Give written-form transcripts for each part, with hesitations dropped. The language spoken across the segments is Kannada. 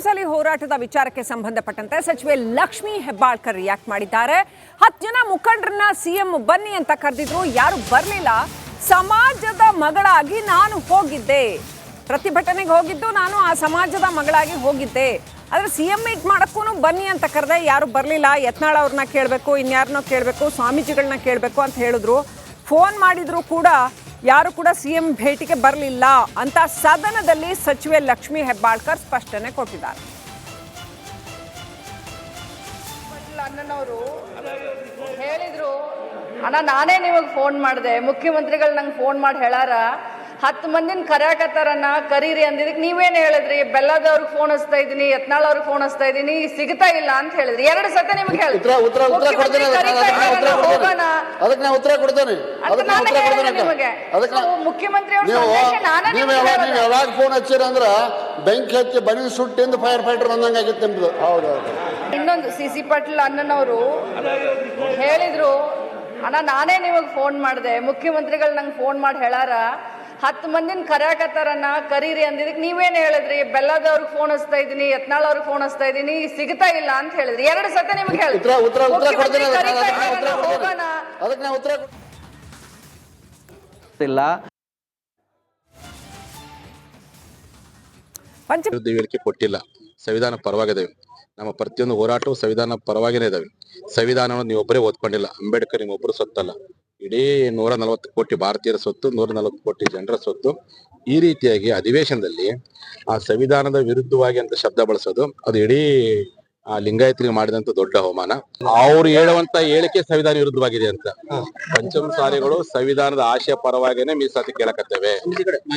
ಪಂಚಮಸಾಲಿ ಹೋರಾಟದ ವಿಚಾರಕ್ಕೆ ಸಂಬಂಧಪಟ್ಟಂತೆ ಸಚಿವೆ ಲಕ್ಷ್ಮೀ ಹೆಬ್ಬಾಳ್ಕರ್ ರಿಯಾಕ್ಟ್ ಮಾಡಿದ್ದಾರೆ. 10 ಜನ ಮುಖಂಡರನ್ನ ಸಿಎಂ ಬನ್ನಿ ಅಂತ ಕರೆದಿದ್ರು, ಯಾರು ಬರಲಿಲ್ಲ. ಸಮಾಜದ ಮಗಳಾಗಿ ನಾನು ಹೋಗಿದ್ದೆ, ಪ್ರತಿಭಟನೆಗೆ ಹೋಗಿದ್ದು ನಾನು ಆ ಸಮಾಜದ ಮಗಳಾಗಿ ಹೋಗಿದ್ದೆ. ಆದರೆ ಸಿಎಂ ಮೀಟ್ ಮಾಡಕ್ಕೂ ಬನ್ನಿ ಅಂತ ಕರೆದೆ, ಯಾರು ಬರಲಿಲ್ಲ. ಯತ್ನಾಳ್ ಅವ್ರನ್ನ ಕೇಳಬೇಕು, ಇನ್ಯಾರನ್ನೋ ಕೇಳಬೇಕು, ಸ್ವಾಮೀಜಿಗಳನ್ನ ಕೇಳಬೇಕು ಅಂತ ಹೇಳಿದ್ರು. ಫೋನ್ ಮಾಡಿದ್ರು ಕೂಡ ಯಾರು ಕೂಡ ಸಿಎಂ ಭೇಟಿಗೆ ಬರಲಿಲ್ಲ ಅಂತ ಸದನದಲ್ಲಿ ಸಚಿವೆ ಲಕ್ಷ್ಮೀ ಹೆಬ್ಬಾಳ್ಕರ್ ಸ್ಪಷ್ಟನೆ ಕೊಟ್ಟಿದ್ದಾರೆ. ಅಣ್ಣನವರು ಹೇಳಿದ್ರು, ಅಣ್ಣ ನಾನೇ ನಿಮಗೆ ಫೋನ್ ಮಾಡಿದೆ, ಮುಖ್ಯಮಂತ್ರಿಗಳು ನಂಗೆ ಫೋನ್ ಮಾಡಿ ಹೇಳಾರ 10 ಮಂದಿನ ಕರೆಯಕತ್ತಾರನ್ನ ಕರೀರಿ ಅಂದಿದ್ದಕ್ಕೆ ನೀವೇನು ಹೇಳಿದ್ರಿ? ಬೆಲ್ಲದವ್ರಿಗೆ ಫೋನ್ ಹಚ್ತಾ ಇದ್ದೀನಿ, ಯತ್ನಾಳ್ ಅವ್ರಿಗೆ ಫೋನ್ ಹಚ್ತಾ ಇದ್ದೀನಿ, ಸಿಗ್ತಾ ಇಲ್ಲ ಅಂತ ಹೇಳಿದ್ರಿ. 2 ಸತಿ ನಿಮ್ಗೆ ಹೇಳಿದ್ರಿ. ಮುಖ್ಯಮಂತ್ರಿ ಯಾವಾಗ ಫೋನ್ ಹಚ್ಚಿರ ಅಂದ್ರ ಬೆಂಕಿ ಹಚ್ಚಿ ಬನಿ ಸುಟ್ಟಿಂದ ಫೈರ್ ಫೈಟರ್ ಬಂದಂಗ ಆಗಿತ್ತು ನಿಮ್ದು. ಇನ್ನೊಂದು ಸಿ ಪಾಟೀಲ್ ಅಣ್ಣನವರು ಹೇಳಿದ್ರು, ಅಣ್ಣ ನಾನೇ ನಿಮಗೆ ಫೋನ್ ಮಾಡಿದೆ, ಮುಖ್ಯಮಂತ್ರಿಗಳು ನಂಗೆ ಫೋನ್ ಮಾಡಿ ಹೇಳಾರ 10 ಮಂದಿನ ಕರೆಯಕತ್ತಾರನ್ನ ಕರೀರಿ ಅಂದಿದ್ದಕ್ಕೆ ನೀವೇನು ಹೇಳಿದ್ರಿ? ಬೆಲ್ಲದವ್ರಿಗೆ ಫೋನ್ ಹಚ್ತಾ ಇದ್ದೀನಿ, ಯತ್ನಾಳ್ ಅವ್ರಿಗೆ ಫೋನ್ ಹಚ್ತಾ ಇದ್ದೀನಿ, ಸಿಗ್ತಾ ಇಲ್ಲ ಅಂತ ಹೇಳಿದ್ರಿ. 2 ಸತಿ ನಿಮ್ಗೆ ಹೇಳಿದ್ರಿ. ಹೇಳಿಕೆ ಕೊಟ್ಟಿಲ್ಲ. ಸಂವಿಧಾನ ಪರವಾಗಿದ್ದೇವೆ, ನಮ್ಮ ಪ್ರತಿಯೊಂದು ಹೋರಾಟವು ಸಂವಿಧಾನ ಪರವಾಗಿನೇ ಇದಾವೆ. ಸಂವಿಧಾನವನ್ನು ನೀವೊಬ್ಬರೇ ಓದ್ಕೊಂಡಿಲ್ಲ, ಅಂಬೇಡ್ಕರ್ ನಿಮ್ಮೊಬ್ಬರು ಸೊತ್ತಲ್ಲ, ಇಡೀ 140 ಕೋಟಿ ಭಾರತೀಯರ ಸ್ವತ್ತು, 140 ಕೋಟಿ ಜನರ ಸ್ವತ್ತು. ಈ ರೀತಿಯಾಗಿ ಅಧಿವೇಶನದಲ್ಲಿ ಆ ಸಂವಿಧಾನದ ವಿರುದ್ಧವಾಗಿ ಅಂತ ಶಬ್ದ ಬಳಸೋದು, ಅದು ಇಡೀ ಲಿಂಗಾಯತರಿಗೆ ಮಾಡಿದಂತ ದೊಡ್ಡ ಅವಮಾನ. ಅವ್ರು ಹೇಳುವಂತ ಹೇಳಿಕೆ ಸಂವಿಧಾನ ವಿರುದ್ಧವಾಗಿದೆ ಅಂತ. ಪಂಚಮಸಾಲಿಗಳು ಸಂವಿಧಾನದ ಆಶಯ ಪರವಾಗಿನೇ ಮೀಸಲಾತಿ ಕೇಳಕತ್ತೇವೆ.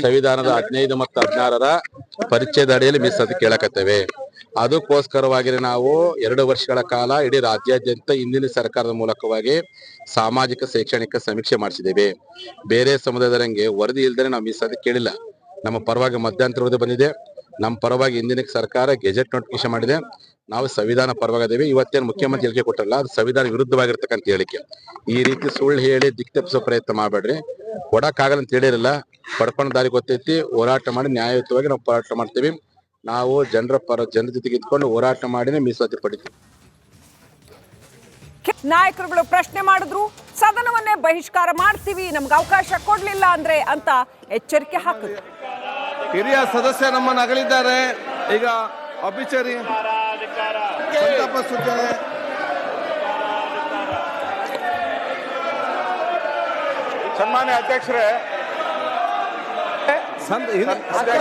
ಸಂವಿಧಾನದ 15 ಮತ್ತು 16ರ ಪರಿಚ್ಛೇದ ಅಡಿಯಲ್ಲಿ ಮೀಸಲಾತಿ ಕೇಳಕತ್ತೇವೆ. ಅದಕ್ಕೋಸ್ಕರವಾಗಿ ನಾವು 2 ವರ್ಷಗಳ ಕಾಲ ಇಡೀ ರಾಜ್ಯಾದ್ಯಂತ ಹಿಂದಿನ ಸರ್ಕಾರದ ಮೂಲಕವಾಗಿ ಸಾಮಾಜಿಕ ಶೈಕ್ಷಣಿಕ ಸಮೀಕ್ಷೆ ಮಾಡಿಸಿದ್ದೇವೆ. ಬೇರೆ ಸಮುದಾಯದವರಂಗೆ ವರದಿ ಇಲ್ದೇ ನಾವು ಮೀಸಲಾತಿ ಕೇಳಿಲ್ಲ. ನಮ್ಮ ಪರವಾಗಿ ಮಧ್ಯಂತರ ವರದಿ ಬಂದಿದೆ, ನಮ್ಮ ಪರವಾಗಿ ಹಿಂದಿನ ಸರ್ಕಾರ ಗೆಜೆಟ್ ನೋಟಿಫಿಕೇಶನ್ ಮಾಡಿದೆ. ನಾವು ಸಂವಿಧಾನ ಪರವಾಗಿದ್ದೇವೆ. ಇವತ್ತೇನು ಮುಖ್ಯಮಂತ್ರಿ ಹೇಳಿಕೆ ಕೊಟ್ಟರಲ್ಲ, ಅದು ಸಂವಿಧಾನ ವಿರುದ್ಧವಾಗಿರ್ತಕ್ಕಂಥ ಹೇಳಿಕೆ. ಈ ರೀತಿ ಸುಳ್ಳು ಹೇಳಿ ದಿಕ್ಕು ತಪ್ಪಿಸೋ ಪ್ರಯತ್ನ ಮಾಡಬೇಡ್ರಿ. ಕೊಡಕ್ಕಾಗಲ್ಲ ಅಂತ ಹೇಳಿರಲ್ಲ, ಪಡ್ಕೊಂಡ ದಾರಿ ಗೊತ್ತೈತಿ. ಹೋರಾಟ ಮಾಡಿ ನ್ಯಾಯಯುತವಾಗಿ ನಾವು ಹೋರಾಟ ಮಾಡ್ತೀವಿ. ನಾವು ಜನರ ಜೊತೆಗೆ ಇದ್ಕೊಂಡು ಹೋರಾಟ ಮಾಡಿನೇ ಮೀಸಲಾತಿ ಪಡಿತೀವಿ. ನಾಯಕರುಗಳು ಪ್ರಶ್ನೆ ಮಾಡಿದ್ರು, ಸದನವನ್ನೇ ಬಹಿಷ್ಕಾರ ಮಾಡ್ತೀವಿ, ನಮ್ಗೆ ಅವಕಾಶ ಕೊಡ್ಲಿಲ್ಲ ಅಂದ್ರೆ ಅಂತ ಎಚ್ಚರಿಕೆ ಹಾಕಿದ್ರು. ಹಿರಿಯ ಸದಸ್ಯ ನಮ್ಮನ್ನು ಅಗಲಿದ್ದಾರೆ. ಈಗ ಅಭಿಚರಿ ಸಂತಾಪ ಸೂಚನೆ. ಸನ್ಮಾನ್ಯ ಅಧ್ಯಕ್ಷರೇ,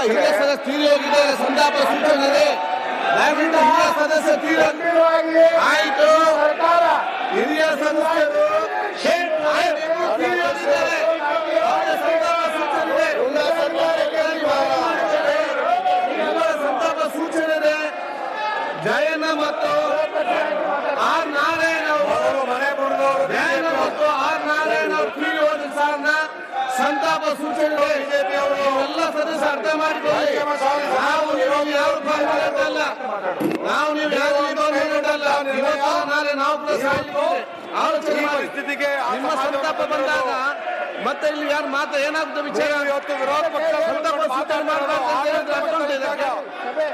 ಹಿರಿಯ ಸದಸ್ಯ ತೀರಿ ಹೋಗಿದ್ದಾರೆ. ಸಂತಾಪ ಸೂಚನೆ. ಹಿರಿಯ ಸದಸ್ಯ ತೀರಿ ಆಯ್ತು. ಹಿರಿಯ ಸದಸ್ಯರು ಸಂತಾಪ ಸೂಚನೆ. ಜಯಣ್ಣ ಮತ್ತು ಆರ್ ನಾರಾಯಣ ಜಯಣ್ಣ ಮತ್ತು ಆರ್ ನಾರಾಯಣ ಅವರು ತೀರಿ ಹೋದ ಸಾರನ್ನ ಸಂತಾಪ ಸೂಚನೆ. ಎಲ್ಲ ಸದಸ್ಯ ಅರ್ಥ ಮಾಡಿಕೊಳ್ಳಿ. ನಾವು ನೀವು ಯಾರು ಪಾಲ್ಗೊಳ್ಳಲ್ಲ, ನಾವು ನೀವು ಯಾರು ಪಾಲ್ಗೊಳ್ಳಲ್ಲ. ಇವತ್ತು ನಾಳೆ ನಾವು ಆಲೋಚನೆ ಮಾಡಿ ನಿಮ್ಮ ಸಂತಾಪ ಬಂದಾಗ ಮತ್ತೆ ಇಲ್ಲಿ ಯಾರು ಮಾತ್ರ ಏನಾಗ್ತದೆ ವಿಚಾರ. ಇವತ್ತು ವಿರೋಧ ಪಕ್ಷ ಸಂತಾಪ ಸೂಚನೆ ಮಾಡಬೇಕು.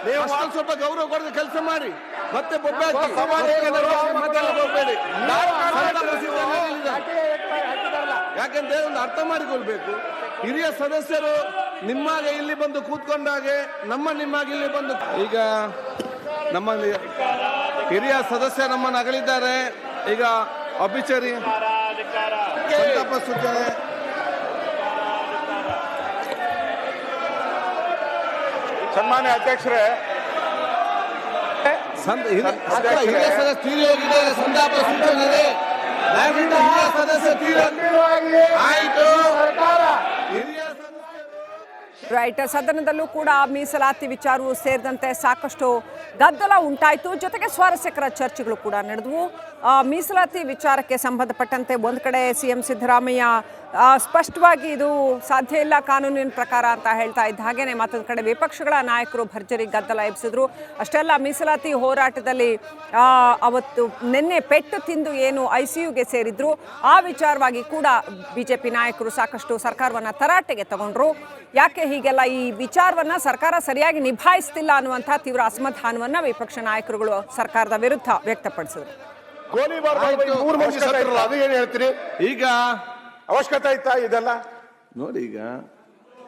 ನೀವು ಸ್ವಲ್ಪ ಗೌರವ ಕೊಡದೆ ಕೆಲಸ ಮಾಡಿ. ಮತ್ತೆ ಹೋಗ್ಬೇಡಿ. ಯಾಕೆಂದ್ರೆ ಒಂದು ಅರ್ಥ ಮಾಡಿಕೊಳ್ಬೇಕು. ಹಿರಿಯ ಸದಸ್ಯರು ನಿಮ್ಮಾಗೆ ಇಲ್ಲಿ ಬಂದು ಕೂತ್ಕೊಂಡಾಗೆ ನಿಮ್ಮಾಗೆ ಇಲ್ಲಿ ಬಂದು ಈಗ ನಮ್ಮಲ್ಲಿ ಹಿರಿಯ ಸದಸ್ಯ ನಮ್ಮನ್ನು ಅಗಲಿದ್ದಾರೆ. ಈಗ ಅಭಿಚರಿ ಸಂತಾಪ ಸೂಚನೆ. ಸನ್ಮಾನ್ಯ ಅಧ್ಯಕ್ಷರೇ, ಹಿರಿಯ ಸದಸ್ಯ ತೀರಿ ಹೋಗಿದ್ದಾರೆ. ಸಂತಾಪ ಸೂಚನೆ. ಹಿರಿಯ ಸದಸ್ಯ ತೀರಿ ಆಯ್ತು. ರೈಟ್, ಸದನದಲ್ಲೂ ಕೂಡ ಮೀಸಲಾತಿ ವಿಚಾರವೂ ಸೇರಿದಂತೆ ಸಾಕಷ್ಟು ಗದ್ದಲ ಉಂಟಾಯಿತು. ಜೊತೆಗೆ ಸ್ವಾರಸ್ಯಕರ ಚರ್ಚೆಗಳು ಕೂಡ ನಡೆದವು. ಮೀಸಲಾತಿ ವಿಚಾರಕ್ಕೆ ಸಂಬಂಧಪಟ್ಟಂತೆ ಒಂದು ಕಡೆ ಸಿಎಂ ಸಿದ್ದರಾಮಯ್ಯ ಸ್ಪಷ್ಟವಾಗಿ ಇದು ಸಾಧ್ಯ ಇಲ್ಲ ಕಾನೂನಿನ ಪ್ರಕಾರ ಅಂತ ಹೇಳ್ತಾ ಇದ್ದ ಹಾಗೇನೆ ಮತ್ತೊಂದು ಕಡೆ ವಿಪಕ್ಷಗಳ ನಾಯಕರು ಭರ್ಜರಿ ಗದ್ದಲ ಎಬ್ಸಿದ್ರು. ಅಷ್ಟೆಲ್ಲ ಮೀಸಲಾತಿ ಹೋರಾಟದಲ್ಲಿ ಅವತ್ತು ನಿನ್ನೆ ಪೆಟ್ಟು ತಿಂದು ಏನು ICUಗೆ ಸೇರಿದ್ರು ಆ ವಿಚಾರವಾಗಿ ಕೂಡ ಬಿಜೆಪಿ ನಾಯಕರು ಸಾಕಷ್ಟು ಸರ್ಕಾರವನ್ನ ತರಾಟೆಗೆ ತಗೊಂಡ್ರು. ಯಾಕೆ ಹೀಗೆಲ್ಲ ಈ ವಿಚಾರವನ್ನ ಸರ್ಕಾರ ಸರಿಯಾಗಿ ನಿಭಾಯಿಸ್ತಿಲ್ಲ ಅನ್ನುವಂಥ ತೀವ್ರ ಅಸಮಾಧಾನವನ್ನ ವಿಪಕ್ಷ ನಾಯಕರುಗಳು ಸರ್ಕಾರದ ವಿರುದ್ಧ ವ್ಯಕ್ತಪಡಿಸಿದ್ರು. ಅದು ಏನ್ ಹೇಳ್ತೀರಿ? ಈಗ ಅವಶ್ಯಕತೆ ಇತ್ತಾ ಇದೆಲ್ಲ? ನೋಡಿ, ಈಗ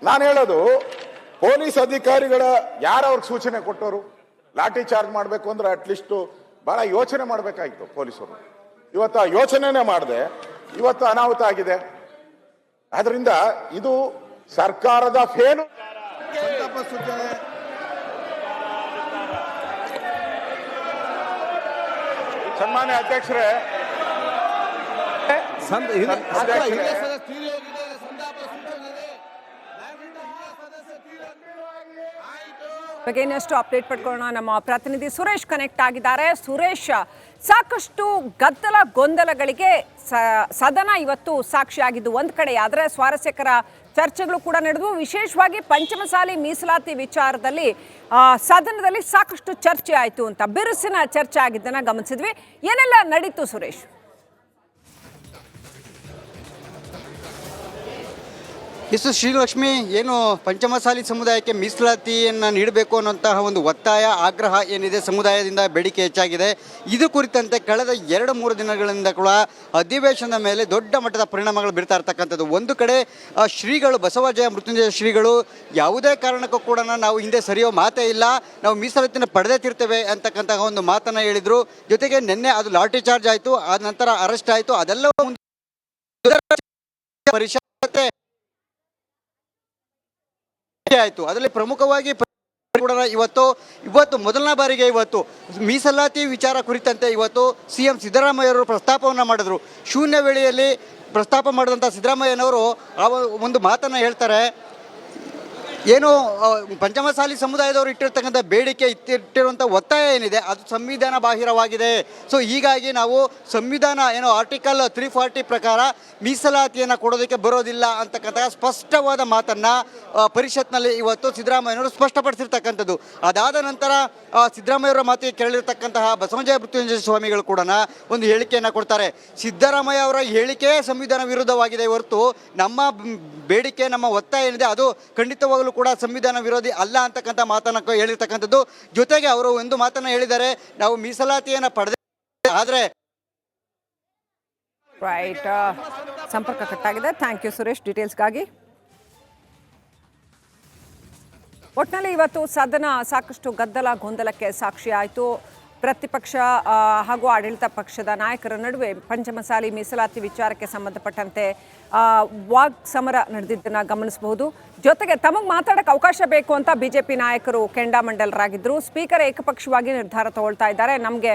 ನಾನು ಹೇಳೋದು, ಪೊಲೀಸ್ ಅಧಿಕಾರಿಗಳ ಯಾರವ್ರಿಗೆ ಸೂಚನೆ ಕೊಟ್ಟವರು ಲಾಠಿ ಚಾರ್ಜ್ ಮಾಡಬೇಕು ಅಂದ್ರೆ ಅಟ್ಲೀಸ್ಟ್ ಬಹಳ ಯೋಚನೆ ಮಾಡಬೇಕಾಗಿತ್ತು ಪೊಲೀಸರು. ಇವತ್ತು ಆ ಯೋಚನೆನೇ ಮಾಡದೆ ಇವತ್ತು ಅನಾಹುತ ಆಗಿದೆ. ಆದ್ರಿಂದ ಇದು ಸರ್ಕಾರದ ಫೇಲು. ಸಂತಾಪ ಸೂಚನೆ ಸನ್ಮಾನ್ಯ ಅಧ್ಯಕ್ಷರೇ, ಬಗ್ಗೆ ಇನ್ನಷ್ಟು ಅಪ್ಡೇಟ್ ಪಡ್ಕೊಳ್ಳೋಣ. ನಮ್ಮ ಪ್ರತಿನಿಧಿ ಸುರೇಶ್ ಕನೆಕ್ಟ್ ಆಗಿದ್ದಾರೆ. ಸುರೇಶ್, ಸಾಕಷ್ಟು ಗದ್ದಲ ಗೊಂದಲಗಳಿಗೆ ಸದನ ಇವತ್ತು ಸಾಕ್ಷಿಯಾಗಿದ್ದು ಒಂದು ಕಡೆ, ಆದರೆ ಸ್ವಾರಸ್ಯಕರ ಚರ್ಚೆಗಳು ಕೂಡ ನಡೆದವು. ವಿಶೇಷವಾಗಿ ಪಂಚಮಸಾಲಿ ಮೀಸಲಾತಿ ವಿಚಾರದಲ್ಲಿ ಸದನದಲ್ಲಿ ಸಾಕಷ್ಟು ಚರ್ಚೆ ಆಯಿತು ಅಂತ, ಬಿರುಸಿನ ಚರ್ಚೆ ಆಗಿದ್ದನ್ನ ಗಮನಿಸಿದ್ವಿ. ಏನೆಲ್ಲ ನಡೀತು ಸುರೇಶ್? ಎಸ್ ಶ್ರೀಲಕ್ಷ್ಮಿ, ಏನು ಪಂಚಮಸಾಲಿ ಸಮುದಾಯಕ್ಕೆ ಮೀಸಲಾತಿಯನ್ನು ನೀಡಬೇಕು ಅನ್ನುವಂತಹ ಒಂದು ಒತ್ತಾಯ, ಆಗ್ರಹ ಏನಿದೆ ಸಮುದಾಯದಿಂದ ಬೇಡಿಕೆ ಹೆಚ್ಚಾಗಿದೆ. ಇದು ಕುರಿತಂತೆ ಕಳೆದ 2-3 ದಿನಗಳಿಂದ ಕೂಡ ಅಧಿವೇಶನದ ಮೇಲೆ ದೊಡ್ಡ ಮಟ್ಟದ ಪರಿಣಾಮಗಳು ಬೀರ್ತಾ ಇರ್ತಕ್ಕಂಥದ್ದು. ಒಂದು ಕಡೆ ಶ್ರೀಗಳು, ಬಸವಜಯ ಮೃತ್ಯುಂಜಯ ಶ್ರೀಗಳು ಯಾವುದೇ ಕಾರಣಕ್ಕೂ ಕೂಡ ನಾವು ಹಿಂದೆ ಸರಿಯೋ ಮಾತೇ ಇಲ್ಲ, ನಾವು ಮೀಸಲಾತಿನ ಪಡೆದೇ ತಿರ್ತೇವೆ ಅಂತಕ್ಕಂತಹ ಒಂದು ಮಾತನ್ನು ಹೇಳಿದರು. ಜೊತೆಗೆ ನಿನ್ನೆ ಅದು ಲಾಠಿ ಚಾರ್ಜ್ ಆಯಿತು, ಆ ನಂತರ ಅರೆಸ್ಟ್ ಆಯಿತು. ಅದೆಲ್ಲವೂ ಪರಿಷತ್ ಆಯಿತು. ಅದರಲ್ಲಿ ಪ್ರಮುಖವಾಗಿ ಕೂಡ ಇವತ್ತು ಮೊದಲನೇ ಬಾರಿಗೆ ಮೀಸಲಾತಿ ವಿಚಾರ ಕುರಿತಂತೆ ಇವತ್ತು ಸಿಎಂ ಸಿದ್ದರಾಮಯ್ಯವರು ಪ್ರಸ್ತಾಪವನ್ನು ಮಾಡಿದ್ರು. ಶೂನ್ಯ ವೇಳೆಯಲ್ಲಿ ಪ್ರಸ್ತಾಪ ಮಾಡಿದಂಥ ಸಿದ್ದರಾಮಯ್ಯನವರು ಆ ಒಂದು ಮಾತನ್ನು ಹೇಳ್ತಾರೆ, ಏನು ಪಂಚಮಸಾಲಿ ಸಮುದಾಯದವರು ಇಟ್ಟಿರ್ತಕ್ಕಂಥ ಬೇಡಿಕೆ, ಇಟ್ಟಿರುವಂಥ ಒತ್ತಾಯ ಏನಿದೆ ಅದು ಸಂವಿಧಾನ ಬಾಹಿರವಾಗಿದೆ. ಸೊ ಹೀಗಾಗಿ ನಾವು ಸಂವಿಧಾನ ಏನು ಆರ್ಟಿಕಲ್ 340 ಪ್ರಕಾರ ಮೀಸಲಾತಿಯನ್ನು ಕೊಡೋದಕ್ಕೆ ಬರೋದಿಲ್ಲ ಅಂತಕ್ಕಂಥ ಸ್ಪಷ್ಟವಾದ ಮಾತನ್ನು ಪರಿಷತ್ನಲ್ಲಿ ಇವತ್ತು ಸಿದ್ದರಾಮಯ್ಯನವರು ಸ್ಪಷ್ಟಪಡಿಸಿರ್ತಕ್ಕಂಥದ್ದು. ಅದಾದ ನಂತರ ಸಿದ್ದರಾಮಯ್ಯವರ ಮಾತಿಗೆ ಕೇಳಿರ್ತಕ್ಕಂತಹ ಬಸವಜಯ ಮೃತ್ಯುಂಜಯ ಸ್ವಾಮಿಗಳು ಕೂಡ ಒಂದು ಹೇಳಿಕೆಯನ್ನು ಕೊಡ್ತಾರೆ. ಸಿದ್ದರಾಮಯ್ಯ ಅವರ ಹೇಳಿಕೆ ಸಂವಿಧಾನ ವಿರುದ್ಧವಾಗಿದೆ ಹೊರತು ನಮ್ಮ ಬೇಡಿಕೆ, ನಮ್ಮ ಒತ್ತಾಯ ಏನಿದೆ ಅದು ಖಂಡಿತವಾಗಲೂ ಕೂಡ ಸಂವಿಧಾನ ವಿರೋಧಿ ಅಲ್ಲ ಅಂತಕ್ಕಂಥ ಮಾತನ್ನು ಹೇಳಿರ್ತಕ್ಕಂಥದ್ದು. ಜೊತೆಗೆ ಅವರು ಒಂದು ಮಾತನ್ನು ಹೇಳಿದ್ದಾರೆ, ನಾವು ಮೀಸಲಾತಿಯನ್ನು ಪಡೆದ ಆದರೆ ರೈಟ್, ಸಂಪರ್ಕ ಕಟ್ಟಾಗಿದೆ. ಥ್ಯಾಂಕ್ ಯು ಸುರೇಶ್ ಡೀಟೇಲ್ಸ್ಗಾಗಿ. ಒಟ್ಟಿನಲ್ಲಿ ಇವತ್ತು ಸದನ ಸಾಕಷ್ಟು ಗದ್ದಲ ಗೊಂದಲಕ್ಕೆ ಸಾಕ್ಷಿ ಆಯಿತು. ಪ್ರತಿಪಕ್ಷ ಹಾಗೂ ಆಡಳಿತ ಪಕ್ಷದ ನಾಯಕರ ನಡುವೆ ಪಂಚಮಸಾಲಿ ಮೀಸಲಾತಿ ವಿಚಾರಕ್ಕೆ ಸಂಬಂಧಪಟ್ಟಂತೆ ವಾಗ್ ಸಮರ ನಡೆದಿದ್ದನ್ನು ಗಮನಿಸಬಹುದು. ಜೊತೆಗೆ ತಮಗೆ ಮಾತಾಡೋಕ್ಕೆ ಅವಕಾಶ ಬೇಕು ಅಂತ ಬಿಜೆಪಿ ನಾಯಕರು ಕೆಂಡಾಮಂಡಲರಾಗಿದ್ದರು. ಸ್ಪೀಕರ್ ಏಕಪಕ್ಷವಾಗಿ ನಿರ್ಧಾರ ತಗೊಳ್ತಾ ಇದ್ದಾರೆ, ನಮಗೆ